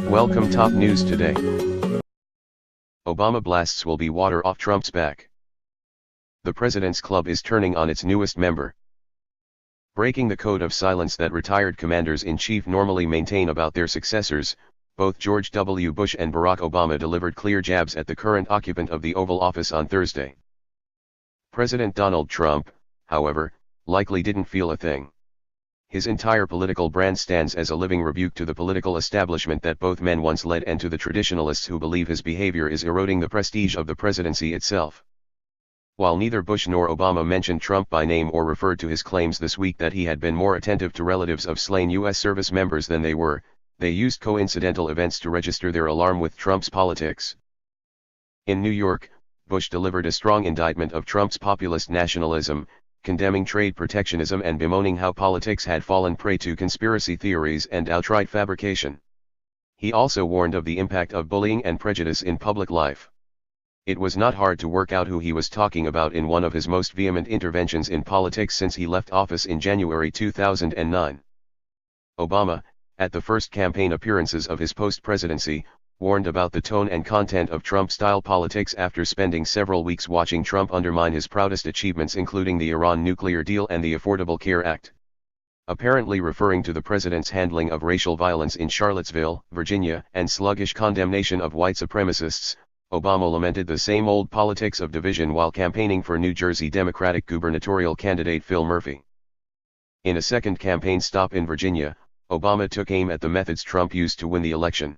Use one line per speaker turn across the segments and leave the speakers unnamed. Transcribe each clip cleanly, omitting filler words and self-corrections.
Welcome top news today. Obama blasts will be water off Trump's back. The President's Club is turning on its newest member. Breaking the code of silence that retired commanders-in-chief normally maintain about their successors, both George W. Bush and Barack Obama delivered clear jabs at the current occupant of the Oval Office on Thursday. President Donald Trump, however, likely didn't feel a thing. His entire political brand stands as a living rebuke to the political establishment that both men once led and to the traditionalists who believe his behavior is eroding the prestige of the presidency itself. While neither Bush nor Obama mentioned Trump by name or referred to his claims this week that he had been more attentive to relatives of slain U.S. service members than they were, they used coincidental events to register their alarm with Trump's politics. In New York, Bush delivered a strong indictment of Trump's populist nationalism, condemning trade protectionism and bemoaning how politics had fallen prey to conspiracy theories and outright fabrication. He also warned of the impact of bullying and prejudice in public life. It was not hard to work out who he was talking about in one of his most vehement interventions in politics since he left office in January 2009. Obama, at the first campaign appearances of his post-presidency, warned about the tone and content of Trump-style politics after spending several weeks watching Trump undermine his proudest achievements including the Iran nuclear deal and the Affordable Care Act. Apparently referring to the president's handling of racial violence in Charlottesville, Virginia, and sluggish condemnation of white supremacists, Obama lamented the same old politics of division while campaigning for New Jersey Democratic gubernatorial candidate Phil Murphy. In a second campaign stop in Virginia, Obama took aim at the methods Trump used to win the election.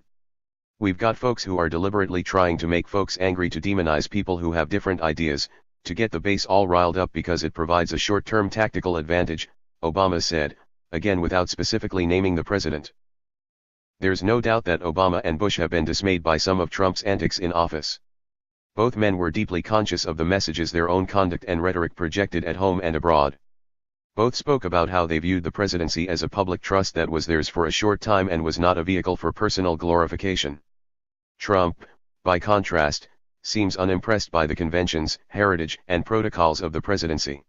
"We've got folks who are deliberately trying to make folks angry to demonize people who have different ideas, to get the base all riled up because it provides a short-term tactical advantage," Obama said, again without specifically naming the president. There's no doubt that Obama and Bush have been dismayed by some of Trump's antics in office. Both men were deeply conscious of the messages their own conduct and rhetoric projected at home and abroad. Both spoke about how they viewed the presidency as a public trust that was theirs for a short time and was not a vehicle for personal glorification. Trump, by contrast, seems unimpressed by the conventions, heritage, and protocols of the presidency.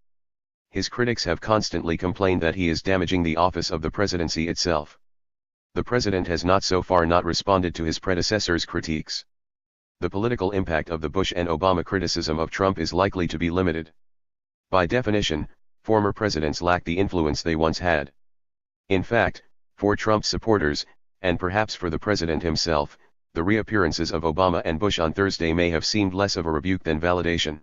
His critics have constantly complained that he is damaging the office of the presidency itself. The president has so far not responded to his predecessors' critiques. The political impact of the Bush and Obama criticism of Trump is likely to be limited. By definition, former presidents lack the influence they once had. In fact, for Trump's supporters, and perhaps for the president himself, the reappearances of Obama and Bush on Thursday may have seemed less of a rebuke than validation.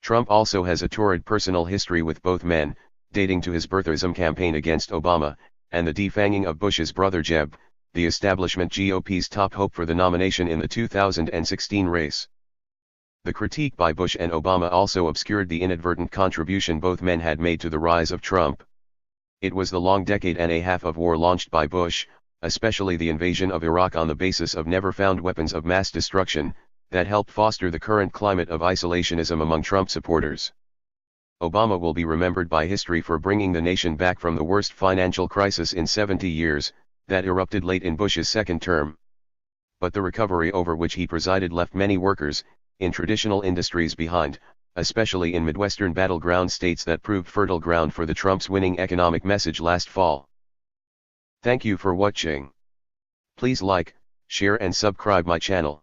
Trump also has a torrid personal history with both men, dating to his birtherism campaign against Obama, and the defanging of Bush's brother Jeb, the establishment GOP's top hope for the nomination in the 2016 race. The critique by Bush and Obama also obscured the inadvertent contribution both men had made to the rise of Trump. It was the long decade and a half of war launched by Bush, especially the invasion of Iraq on the basis of never-found weapons of mass destruction, that helped foster the current climate of isolationism among Trump supporters. Obama will be remembered by history for bringing the nation back from the worst financial crisis in 70 years, that erupted late in Bush's second term. But the recovery over which he presided left many workers, in traditional industries behind, especially in Midwestern battleground states that proved fertile ground for the Trump's winning economic message last fall. Thank you for watching. Please like, share and subscribe my channel.